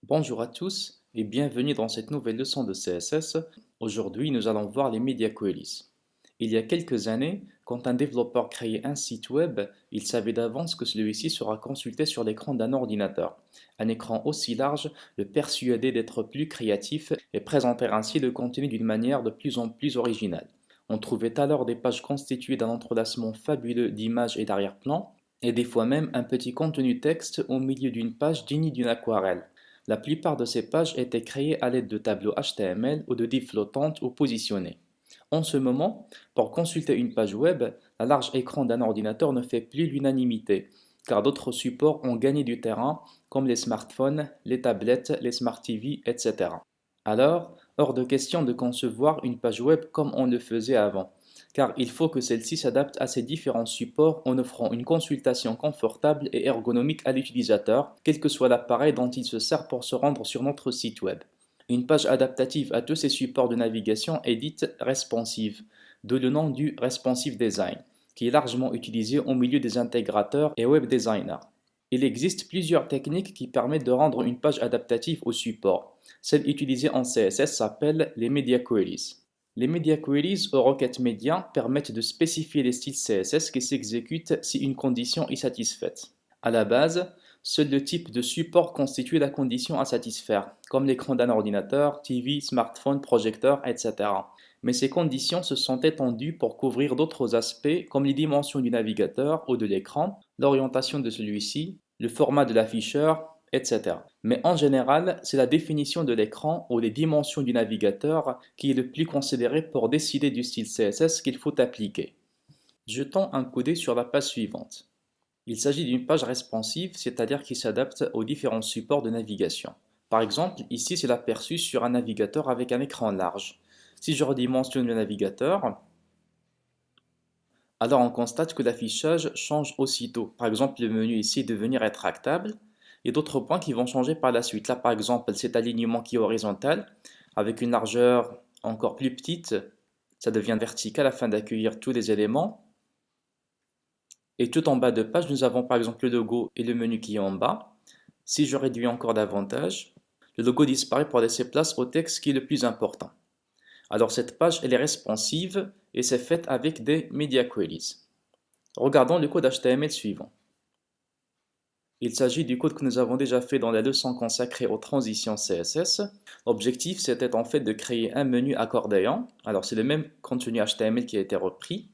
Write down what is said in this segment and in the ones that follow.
Bonjour à tous et bienvenue dans cette nouvelle leçon de CSS. Aujourd'hui, nous allons voir les Media Queries. Il y a quelques années, quand un développeur créait un site web, il savait d'avance que celui-ci sera consulté sur l'écran d'un ordinateur. Un écran aussi large le persuadait d'être plus créatif et présenter ainsi le contenu d'une manière de plus en plus originale. On trouvait alors des pages constituées d'un entrelacement fabuleux d'images et d'arrière-plans, et des fois même un petit contenu texte au milieu d'une page digne d'une aquarelle. La plupart de ces pages étaient créées à l'aide de tableaux HTML ou de divs flottantes ou positionnées. En ce moment, pour consulter une page web, la large écran d'un ordinateur ne fait plus l'unanimité, car d'autres supports ont gagné du terrain, comme les smartphones, les tablettes, les smart TV, etc. Alors, hors de question de concevoir une page web comme on le faisait avant, car il faut que celle-ci s'adapte à ces différents supports en offrant une consultation confortable et ergonomique à l'utilisateur, quel que soit l'appareil dont il se sert pour se rendre sur notre site web. Une page adaptative à tous ces supports de navigation est dite responsive, d'où le nom du responsive design, qui est largement utilisé au milieu des intégrateurs et web designers. Il existe plusieurs techniques qui permettent de rendre une page adaptative au support. Celle utilisée en CSS s'appelle les Media Queries. Les Media Queries aux requêtes médias permettent de spécifier les styles CSS qui s'exécutent si une condition est satisfaite. À la base, seul le type de support constitue la condition à satisfaire, comme l'écran d'un ordinateur, TV, smartphone, projecteur, etc. Mais ces conditions se sont étendues pour couvrir d'autres aspects comme les dimensions du navigateur ou de l'écran, l'orientation de celui-ci, le format de l'afficheur, etc. Mais en général, c'est la définition de l'écran ou les dimensions du navigateur qui est le plus considéré pour décider du style CSS qu'il faut appliquer. Jetons un coup d'œil sur la page suivante. Il s'agit d'une page responsive, c'est-à-dire qui s'adapte aux différents supports de navigation. Par exemple, ici c'est l'aperçu sur un navigateur avec un écran large. Si je redimensionne le navigateur, alors on constate que l'affichage change aussitôt. Par exemple, le menu ici est devenu rétractable. Il y a d'autres points qui vont changer par la suite. Là, par exemple, cet alignement qui est horizontal, avec une largeur encore plus petite, ça devient vertical afin d'accueillir tous les éléments. Et tout en bas de page, nous avons par exemple le logo et le menu qui est en bas. Si je réduis encore davantage, le logo disparaît pour laisser place au texte qui est le plus important. Alors cette page, elle est responsive et c'est fait avec des Media Queries. Regardons le code HTML suivant. Il s'agit du code que nous avons déjà fait dans la leçon consacrée aux transitions CSS. L'objectif, c'était en fait de créer un menu accordéon. Alors c'est le même contenu HTML qui a été repris,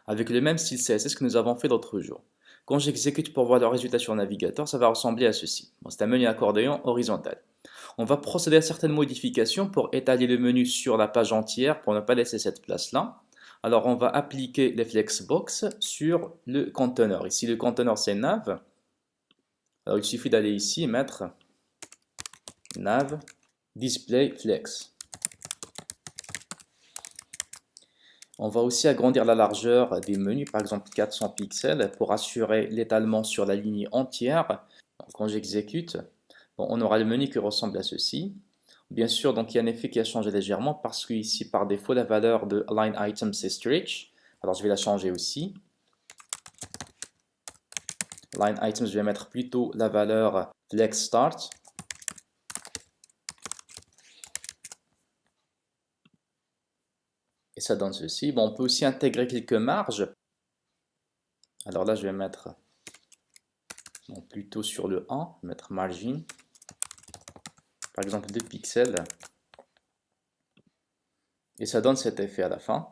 avec le même style CSS que nous avons fait l'autre jour. Quand j'exécute pour voir le résultat sur le navigateur, ça va ressembler à ceci. Bon, c'est un menu accordéon horizontal. On va procéder à certaines modifications pour étaler le menu sur la page entière pour ne pas laisser cette place-là. Alors on va appliquer les flexbox sur le conteneur. Ici le conteneur c'est nav. Alors il suffit d'aller ici et mettre nav display flex. On va aussi agrandir la largeur des menus, par exemple 400 pixels, pour assurer l'étalement sur la ligne entière. Donc, quand j'exécute, bon, on aura le menu qui ressemble à ceci. Bien sûr, donc il y a un effet qui a changé légèrement parce que ici, par défaut, la valeur de line item c'est stretch. Alors je vais la changer aussi. Line item, je vais mettre plutôt la valeur flex start. Et ça donne ceci. Bon, on peut aussi intégrer quelques marges. Alors là, je vais mettre bon, plutôt sur le 1, mettre margin. Par exemple 2 pixels. Et ça donne cet effet à la fin.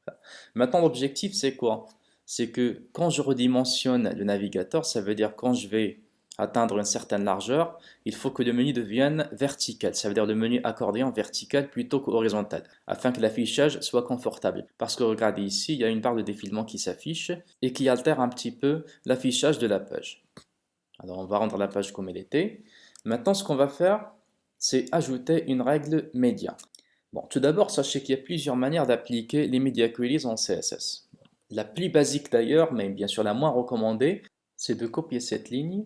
Voilà. Maintenant, l'objectif, c'est quoi? C'est que quand je redimensionne le navigateur, ça veut dire quand je vais atteindre une certaine largeur, il faut que le menu devienne vertical. Ça veut dire le menu accordéon vertical plutôt qu'horizontal, afin que l'affichage soit confortable. Parce que regardez ici, il y a une barre de défilement qui s'affiche et qui altère un petit peu l'affichage de la page. Alors on va rendre la page comme elle était. Maintenant, ce qu'on va faire, c'est ajouter une règle média. Bon, tout d'abord, sachez qu'il y a plusieurs manières d'appliquer les Media Queries en CSS. La plus basique d'ailleurs, mais bien sûr la moins recommandée, c'est de copier cette ligne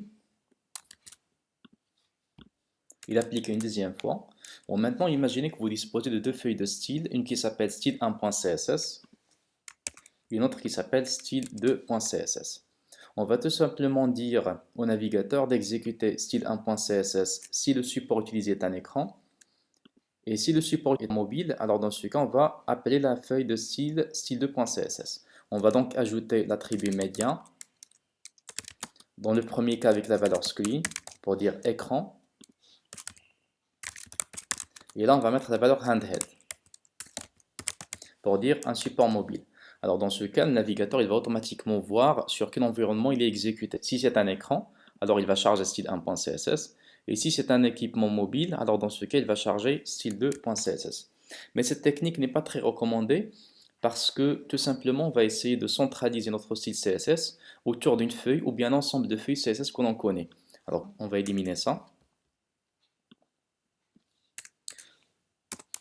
et l'appliquer une deuxième fois. Bon, maintenant, imaginez que vous disposez de deux feuilles de style, une qui s'appelle style1.css et une autre qui s'appelle style2.css. On va tout simplement dire au navigateur d'exécuter style1.css si le support utilisé est un écran. Et si le support est mobile, alors dans ce cas, on va appeler la feuille de style style2.css. On va donc ajouter l'attribut média, dans le premier cas avec la valeur screen, pour dire écran. Et là, on va mettre la valeur handheld, pour dire un support mobile. Alors dans ce cas, le navigateur il va automatiquement voir sur quel environnement il est exécuté. Si c'est un écran, alors il va charger style1.css. Et si c'est un équipement mobile, alors dans ce cas, il va charger style2.css. Mais cette technique n'est pas très recommandée parce que tout simplement, on va essayer de centraliser notre style CSS autour d'une feuille ou bien un ensemble de feuilles CSS que l'on connaît. Alors, on va éliminer ça.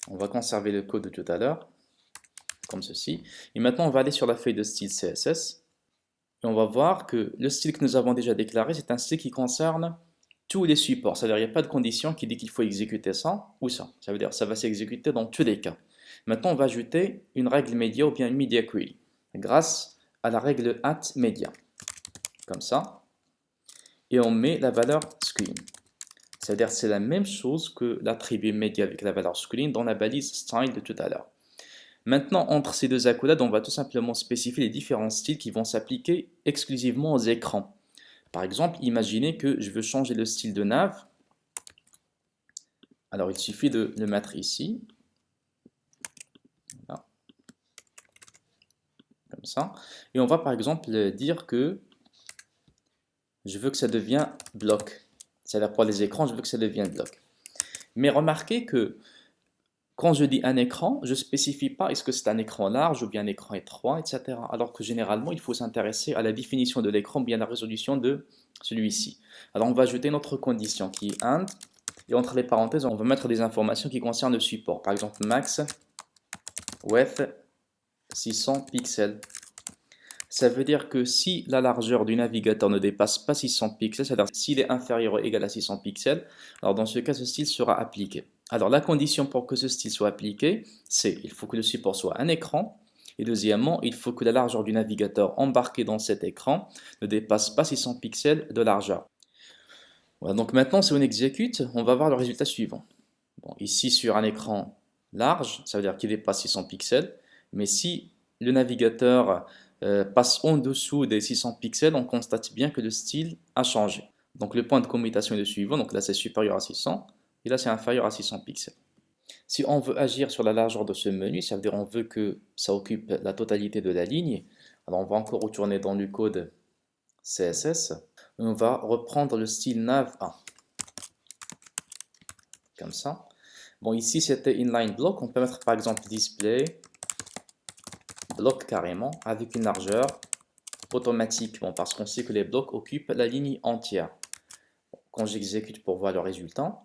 On va conserver le code de tout à l'heure, comme ceci. Et maintenant, on va aller sur la feuille de style CSS. Et on va voir que le style que nous avons déjà déclaré, c'est un style qui concerne tous les supports. C'est-à-dire qu'il n'y a pas de condition qui dit qu'il faut exécuter ça ou ça. Ça veut dire que ça va s'exécuter dans tous les cas. Maintenant, on va ajouter une règle média ou bien une media query grâce à la règle @media. Comme ça. Et on met la valeur screen. C'est-à-dire que c'est la même chose que l'attribut media avec la valeur screen dans la balise style de tout à l'heure. Maintenant, entre ces deux accolades, on va tout simplement spécifier les différents styles qui vont s'appliquer exclusivement aux écrans. Par exemple, imaginez que je veux changer le style de nav. Alors, il suffit de le mettre ici. Voilà. Comme ça. Et on va par exemple dire que je veux que ça devienne bloc. C'est-à-dire pour les écrans, je veux que ça devienne bloc. Mais remarquez que quand je dis un écran, je ne spécifie pas est-ce que c'est un écran large ou bien un écran étroit, etc. Alors que généralement, il faut s'intéresser à la définition de l'écran ou bien la résolution de celui-ci. Alors on va ajouter notre condition qui est and, et entre les parenthèses, on va mettre des informations qui concernent le support. Par exemple, max width 600 pixels. Ça veut dire que si la largeur du navigateur ne dépasse pas 600 pixels, c'est-à-dire s'il est inférieur ou égal à 600 pixels, alors dans ce cas, ce style sera appliqué. Alors la condition pour que ce style soit appliqué, c'est il faut que le support soit un écran, et deuxièmement, il faut que la largeur du navigateur embarqué dans cet écran ne dépasse pas 600 pixels de largeur. Voilà, donc maintenant, si on exécute, on va voir le résultat suivant. Bon, ici, sur un écran large, ça veut dire qu'il dépasse 600 pixels, mais si le navigateur passe en dessous des 600 pixels, on constate bien que le style a changé. Donc le point de commutation est le suivant, donc là c'est supérieur à 600, et là c'est inférieur à 600 pixels. Si on veut agir sur la largeur de ce menu, ça veut dire on veut que ça occupe la totalité de la ligne, alors on va encore retourner dans le code CSS, et on va reprendre le style nav1, comme ça. Bon, ici c'était inline block, on peut mettre par exemple display bloc carrément avec une largeur automatiquement parce qu'on sait que les blocs occupent la ligne entière. Quand j'exécute pour voir le résultat,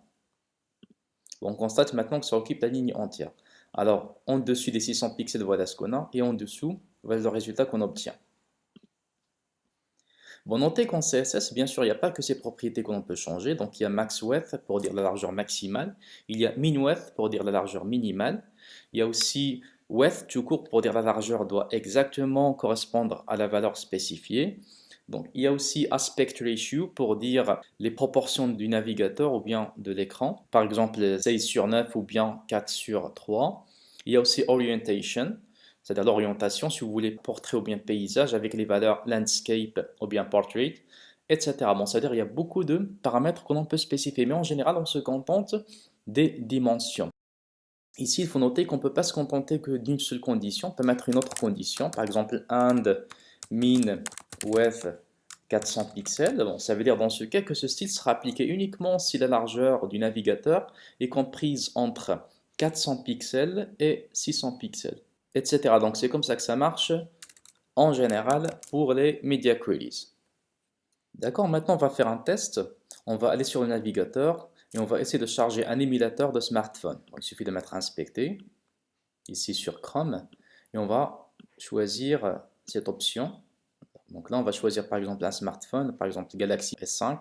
on constate maintenant que ça occupe la ligne entière. Alors, en dessus des 600 pixels, voilà ce qu'on a, et en dessous, voilà le résultat qu'on obtient. Bon, notez qu'en CSS, bien sûr, il n'y a pas que ces propriétés que l'on peut changer. Donc, il y a max width pour dire la largeur maximale, il y a min width pour dire la largeur minimale, il y a aussi width tout court pour dire la largeur doit exactement correspondre à la valeur spécifiée. Donc, il y a aussi aspect ratio pour dire les proportions du navigateur ou bien de l'écran. Par exemple, 16:9 ou bien 4:3. Il y a aussi orientation, c'est-à-dire l'orientation si vous voulez portrait ou bien paysage avec les valeurs landscape ou bien portrait, etc. Bon, c'est-à-dire il y a beaucoup de paramètres que l'on peut spécifier, mais en général, on se contente des dimensions. Ici, il faut noter qu'on ne peut pas se contenter que d'une seule condition. On peut mettre une autre condition, par exemple and min width 400 pixels. Bon, ça veut dire dans ce cas que ce style sera appliqué uniquement si la largeur du navigateur est comprise entre 400 pixels et 600 pixels, etc. Donc c'est comme ça que ça marche en général pour les media queries. D'accord, maintenant on va faire un test. On va aller sur le navigateur et on va essayer de charger un émulateur de smartphone. Donc, il suffit de mettre inspecter ici sur Chrome et on va choisir cette option. Donc là on va choisir par exemple un smartphone, par exemple Galaxy S5.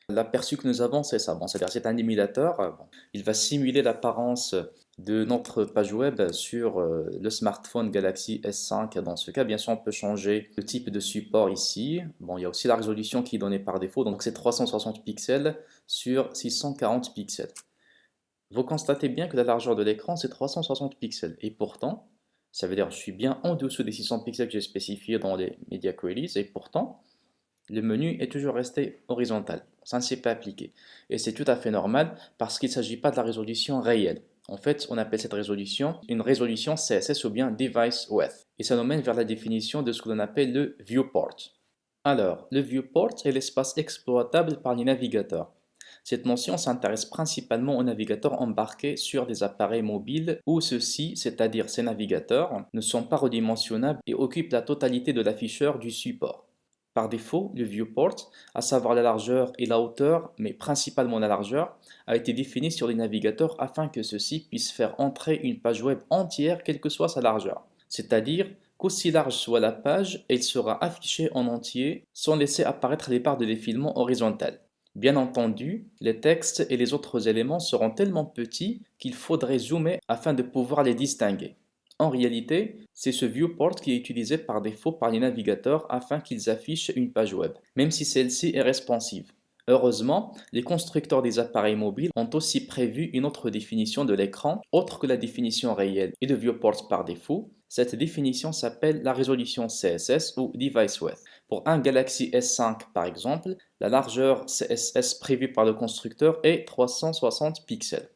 L'aperçu que nous avons c'est ça, bon, c'est-à-dire c'est un émulateur, bon, il va simuler l'apparence de notre page web sur le smartphone Galaxy S5. Dans ce cas, bien sûr, on peut changer le type de support ici. Bon, il y a aussi la résolution qui est donnée par défaut, donc c'est 360 pixels sur 640 pixels. Vous constatez bien que la largeur de l'écran, c'est 360 pixels. Et pourtant, ça veut dire que je suis bien en dessous des 600 pixels que j'ai spécifiés dans les Media Queries, et pourtant, le menu est toujours resté horizontal. Ça ne s'est pas appliqué. Et c'est tout à fait normal parce qu'il ne s'agit pas de la résolution réelle. En fait, on appelle cette résolution une résolution CSS ou bien Device Width. Et ça nous mène vers la définition de ce que l'on appelle le viewport. Alors, le viewport est l'espace exploitable par les navigateurs. Cette notion s'intéresse principalement aux navigateurs embarqués sur des appareils mobiles où ceux-ci, c'est-à-dire ces navigateurs, ne sont pas redimensionnables et occupent la totalité de l'afficheur du support. Par défaut, le viewport, à savoir la largeur et la hauteur, mais principalement la largeur, a été défini sur les navigateurs afin que ceux-ci puissent faire entrer une page web entière quelle que soit sa largeur. C'est-à-dire qu'aussi large soit la page, elle sera affichée en entier sans laisser apparaître les barres de défilement horizontales. Bien entendu, les textes et les autres éléments seront tellement petits qu'il faudrait zoomer afin de pouvoir les distinguer. En réalité, c'est ce viewport qui est utilisé par défaut par les navigateurs afin qu'ils affichent une page web, même si celle-ci est responsive. Heureusement, les constructeurs des appareils mobiles ont aussi prévu une autre définition de l'écran, autre que la définition réelle et de viewport par défaut. Cette définition s'appelle la résolution CSS ou Device Width. Pour un Galaxy S5 par exemple, la largeur CSS prévue par le constructeur est 360 pixels.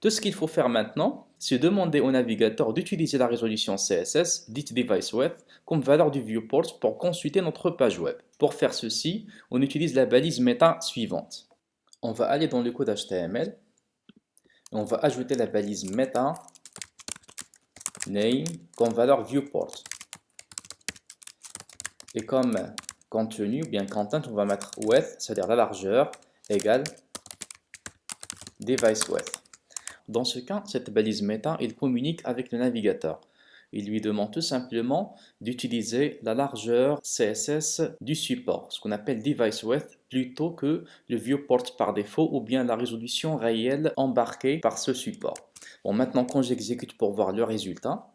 Tout ce qu'il faut faire maintenant, c'est demander au navigateur d'utiliser la résolution CSS, dite Device Width, comme valeur du viewport pour consulter notre page web. Pour faire ceci, on utilise la balise meta suivante. On va aller dans le code HTML et on va ajouter la balise meta name comme valeur viewport. Et comme contenu, bien content, on va mettre width, c'est-à-dire la largeur, égale device width. Dans ce cas, cette balise meta, il communique avec le navigateur. Il lui demande tout simplement d'utiliser la largeur CSS du support, ce qu'on appelle device width, plutôt que le viewport par défaut ou bien la résolution réelle embarquée par ce support. Bon, maintenant, quand j'exécute pour voir le résultat,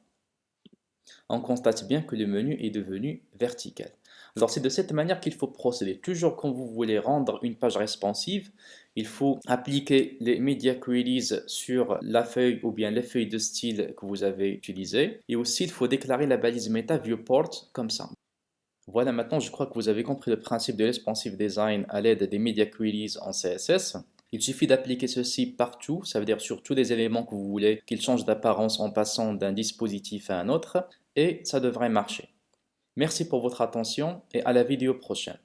on constate bien que le menu est devenu vertical. Alors c'est de cette manière qu'il faut procéder. Toujours quand vous voulez rendre une page responsive, il faut appliquer les Media Queries sur la feuille ou bien les feuilles de style que vous avez utilisées. Et aussi, il faut déclarer la balise meta viewport comme ça. Voilà, maintenant je crois que vous avez compris le principe de responsive design à l'aide des Media Queries en CSS. Il suffit d'appliquer ceci partout, ça veut dire sur tous les éléments que vous voulez qu'ils changent d'apparence en passant d'un dispositif à un autre, et ça devrait marcher. Merci pour votre attention et à la vidéo prochaine.